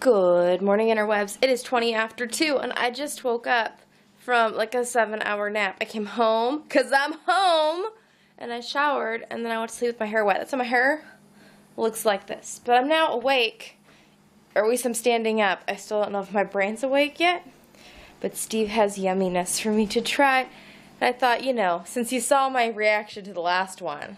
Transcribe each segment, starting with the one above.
Good morning, interwebs. It is 20 after 2, and I just woke up from like a 7-hour nap. I came home, because I'm home, and I showered, and then I went to sleep with my hair wet. That's how my hair looks like this. But I'm now awake, or at least I'm standing up. I still don't know if my brain's awake yet, but Steve has yumminess for me to try. And I thought, you know, since you saw my reaction to the last one.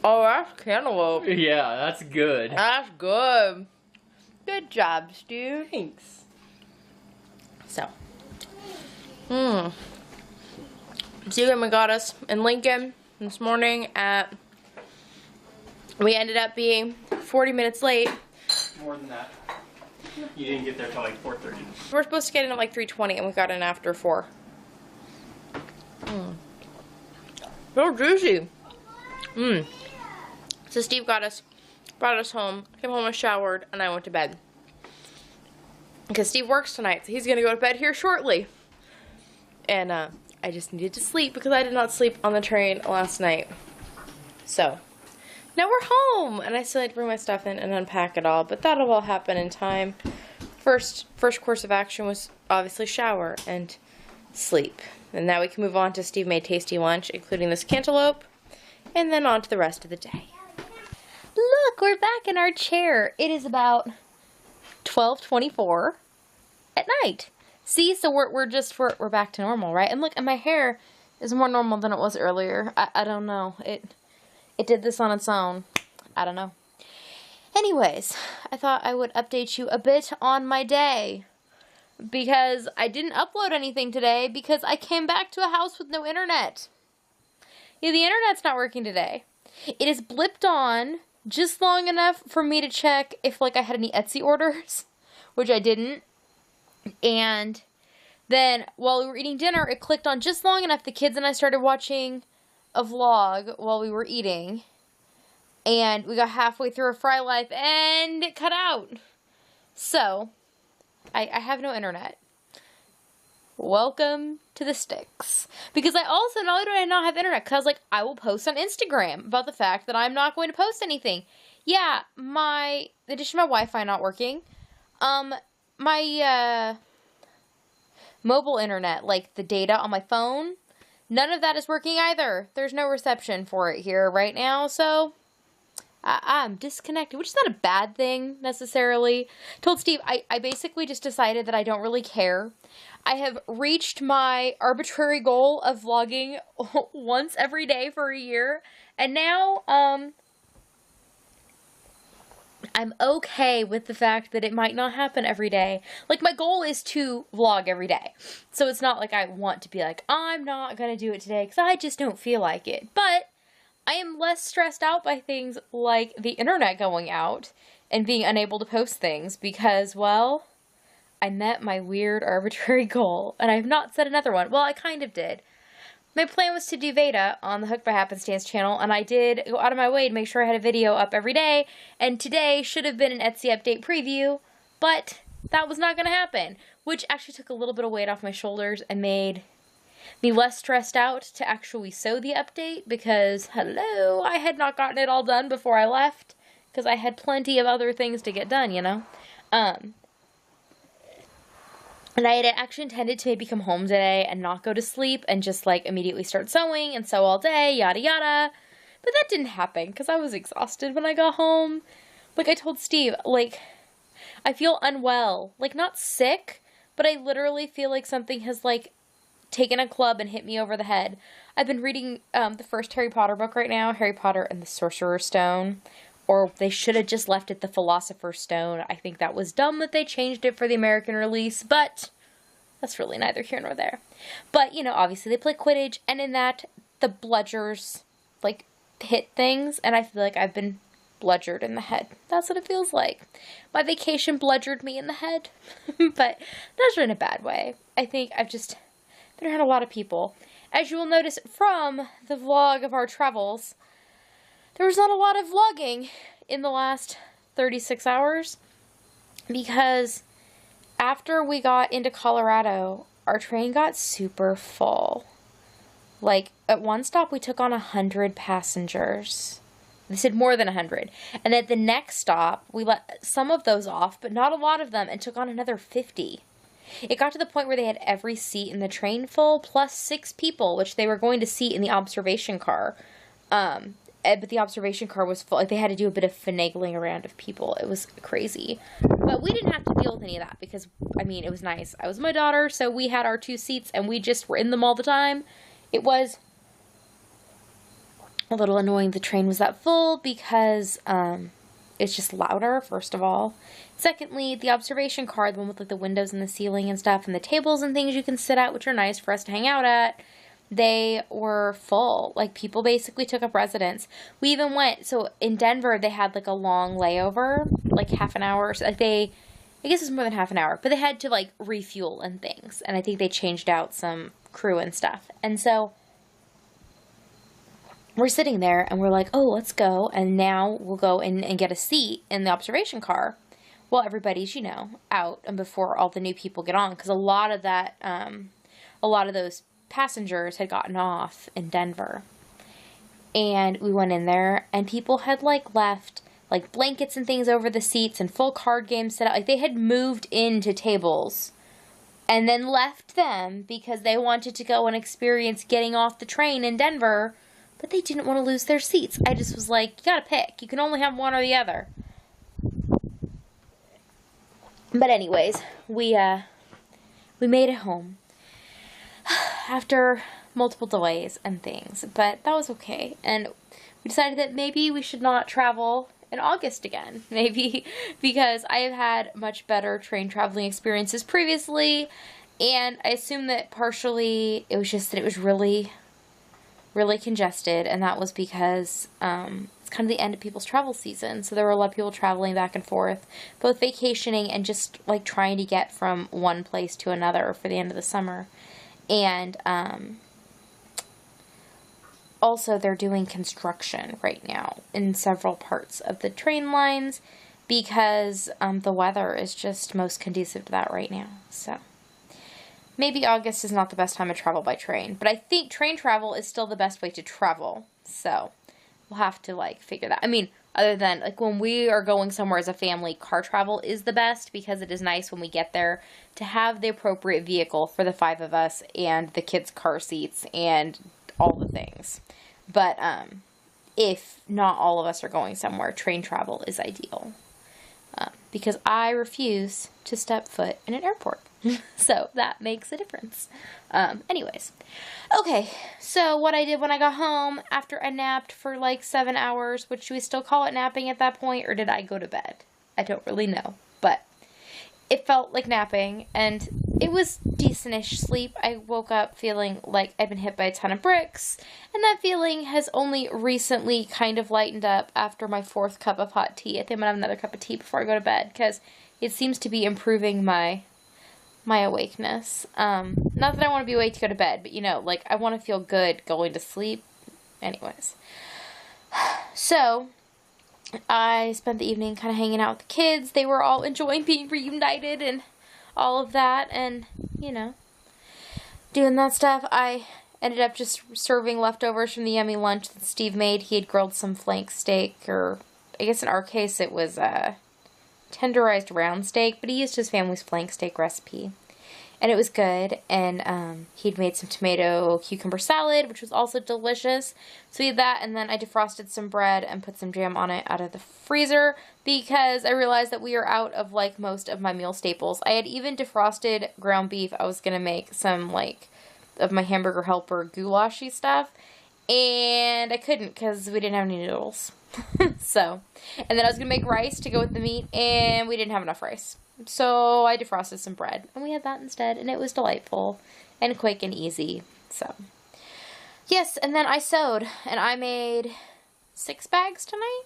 Oh, that's cantaloupe. Yeah, that's good. That's good. Good job, Stu. Thanks. So, Steve and we got us in Lincoln this morning at, we ended up being 40 minutes late. More than that. You didn't get there till like 4:30. We're supposed to get in at like 3:20 and we got in after 4. So juicy. So Steve brought us home, came home and showered, and I went to bed. Because Steve works tonight, so he's going to go to bed here shortly. And I just needed to sleep because I did not sleep on the train last night. So, now we're home! And I still had to bring my stuff in and unpack it all, but that'll all happen in time. First course of action was obviously shower and sleep. And now we can move on to Steve made tasty lunch, including this cantaloupe, and then on to the rest of the day. Look, we're back in our chair. It is about 12:24 at night. See, so we're back to normal, right? And look, and my hair is more normal than it was earlier. I don't know. It did this on its own. I don't know. Anyways, I thought I would update you a bit on my day. Because I didn't upload anything today because I came back to a house with no internet. Yeah, the internet's not working today. It is blipped on just long enough for me to check if like I had any Etsy orders, which I didn't. And then while we were eating dinner, it clicked on just long enough. The kids and I started watching a vlog while we were eating. And we got halfway through a fry life and it cut out. So, I have no internet. Welcome to the sticks. Because I also, not only do I not have internet, because like, I will post on Instagram about the fact that I'm not going to post anything. Yeah, in addition to my Wi-Fi not working, my mobile internet, like the data on my phone, none of that is working either. There's no reception for it here right now, so I'm disconnected, which is not a bad thing, necessarily. Told Steve, I basically just decided that I don't really care. I have reached my arbitrary goal of vlogging once every day for a year, and now, I'm okay with the fact that it might not happen every day. Like, my goal is to vlog every day. So it's not like I want to be like, I'm not gonna do it today, because I just don't feel like it. But I am less stressed out by things like the internet going out and being unable to post things because, well, I met my weird arbitrary goal and I have not set another one. Well, I kind of did. My plan was to do Veda on the Hooked by Happenstance channel, and I did go out of my way to make sure I had a video up every day, and today should have been an Etsy update preview, but that was not going to happen, which actually took a little bit of weight off my shoulders and made me less stressed out to actually sew the update because, hello, I had not gotten it all done before I left because I had plenty of other things to get done, you know. And I had actually intended to maybe come home today and not go to sleep and just like immediately start sewing and sew all day, yada yada. But that didn't happen because I was exhausted when I got home. Like I told Steve, like, I feel unwell. Like, not sick, but I literally feel like something has like taken a club and hit me over the head. I've been reading the first Harry Potter book right now, Harry Potter and the Sorcerer's Stone. Or they should have just left it the Philosopher's Stone. I think that was dumb that they changed it for the American release, but that's really neither here nor there. But, you know, obviously they play Quidditch, and in that, the bludgers, like, hit things, and I feel like I've been bludgered in the head. That's what it feels like. My vacation bludgered me in the head. But not in a bad way. I think I've just been around a lot of people. As you will notice from the vlog of our travels, there was not a lot of vlogging in the last 36 hours because after we got into Colorado, our train got super full. Like, at one stop, we took on 100 passengers. They said more than 100. And at the next stop, we let some of those off, but not a lot of them, and took on another 50. It got to the point where they had every seat in the train full, plus 6 people, which they were going to seat in the observation car. But the observation car was full. Like, they had to do a bit of finagling around of people. It was crazy. But we didn't have to deal with any of that because, I mean, it was nice. I was my daughter, so we had our 2 seats, and we just were in them all the time. It was a little annoying the train was that full because it's just louder, first of all. Secondly, the observation car, the one with like the windows in the ceiling and stuff, and the tables and things you can sit at, which are nice for us to hang out at, they were full. Like, people basically took up residence. We even went, so in Denver, they had like a long layover, like half an hour. So, like, I guess it was more than half an hour, but they had to like refuel and things. And I think they changed out some crew and stuff. And so we're sitting there and we're like, oh, let's go. And now we'll go in and get a seat in the observation car while everybody's, you know, out and before all the new people get on. Because a lot of those passengers had gotten off in Denver. And we went in there and people had like left like blankets and things over the seats and full card games set out. Like, they had moved into tables and then left them because they wanted to go and experience getting off the train in Denver. But they didn't want to lose their seats. I just was like, you gotta pick. You can only have one or the other. But anyways, we made it home after multiple delays and things. But that was okay. And we decided that maybe we should not travel in August again. Maybe because I have had much better train traveling experiences previously. And I assume that partially it was just that it was really congested, and that was because it's kind of the end of people's travel season, so there were a lot of people traveling back and forth, both vacationing and just like trying to get from one place to another for the end of the summer. And also they're doing construction right now in several parts of the train lines because the weather is just most conducive to that right now. So maybe August is not the best time to travel by train, but I think train travel is still the best way to travel, so we'll have to, like, figure that. I mean, other than, like, when we are going somewhere as a family, car travel is the best because it is nice when we get there to have the appropriate vehicle for the 5 of us and the kids' car seats and all the things. But if not all of us are going somewhere, train travel is ideal because I refuse to step foot in an airport. So that makes a difference. Anyways. Okay, so what I did when I got home after I napped for like 7 hours, which should we still call it napping at that point, or did I go to bed? I don't really know, but it felt like napping, and it was decentish sleep. I woke up feeling like I'd been hit by a ton of bricks, and that feeling has only recently kind of lightened up after my 4th cup of hot tea. I think I'm gonna have another cup of tea before I go to bed, because it seems to be improving my awakeness. Not that I want to be awake to go to bed, but, you know, like, I want to feel good going to sleep. Anyways. So, I spent the evening kind of hanging out with the kids. They were all enjoying being reunited and all of that, and, you know, doing that stuff. I ended up just serving leftovers from the yummy lunch that Steve made. He had grilled some flank steak, or I guess in our case it was tenderized round steak, but he used his family's flank steak recipe, and it was good. And he'd made some tomato cucumber salad, which was also delicious, so we had that. And then I defrosted some bread and put some jam on it out of the freezer because I realized that we are out of like most of my meal staples. I had even defrosted ground beef. I was gonna make some like of my hamburger helper goulashy stuff, and I couldn't because we didn't have any noodles. So, and then I was going to make rice to go with the meat, and we didn't have enough rice. So I defrosted some bread, and we had that instead, and it was delightful and quick and easy. So, yes, and then I sewed, and I made 6 bags tonight?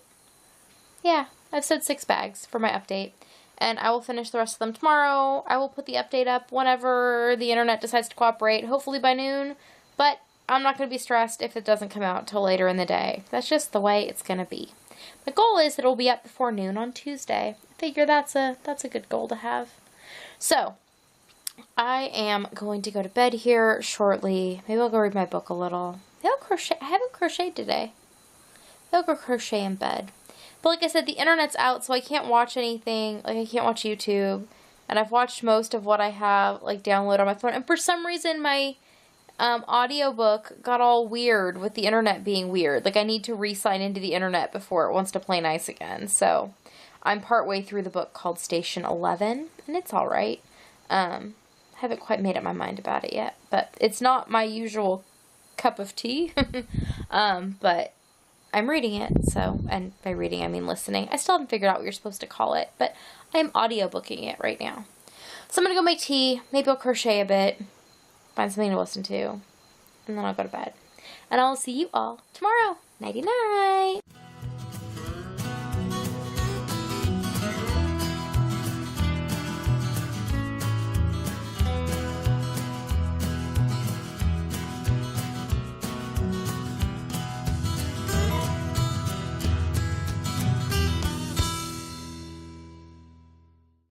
Yeah, I've sewed 6 bags for my update, and I will finish the rest of them tomorrow. I will put the update up whenever the internet decides to cooperate, hopefully by noon, but I'm not going to be stressed if it doesn't come out till later in the day. That's just the way it's going to be. My goal is that it'll be up before noon on Tuesday. I figure that's a good goal to have. So, I am going to go to bed here shortly. Maybe I'll go read my book a little. I haven't crocheted today. I'll go crochet in bed. But like I said, the internet's out, so I can't watch anything. Like, I can't watch YouTube. And I've watched most of what I have, like, download on my phone. And for some reason, my audiobook got all weird with the internet being weird. Like, I need to re-sign into the internet before it wants to play nice again. So, I'm partway through the book called Station 11, and it's alright. Haven't quite made up my mind about it yet. But it's not my usual cup of tea. But I'm reading it, so, and by reading I mean listening. I still haven't figured out what you're supposed to call it, but I'm audiobooking it right now. So I'm gonna go make tea, maybe I'll crochet a bit, find something to listen to, and then I'll go to bed. And I'll see you all tomorrow. Nighty night!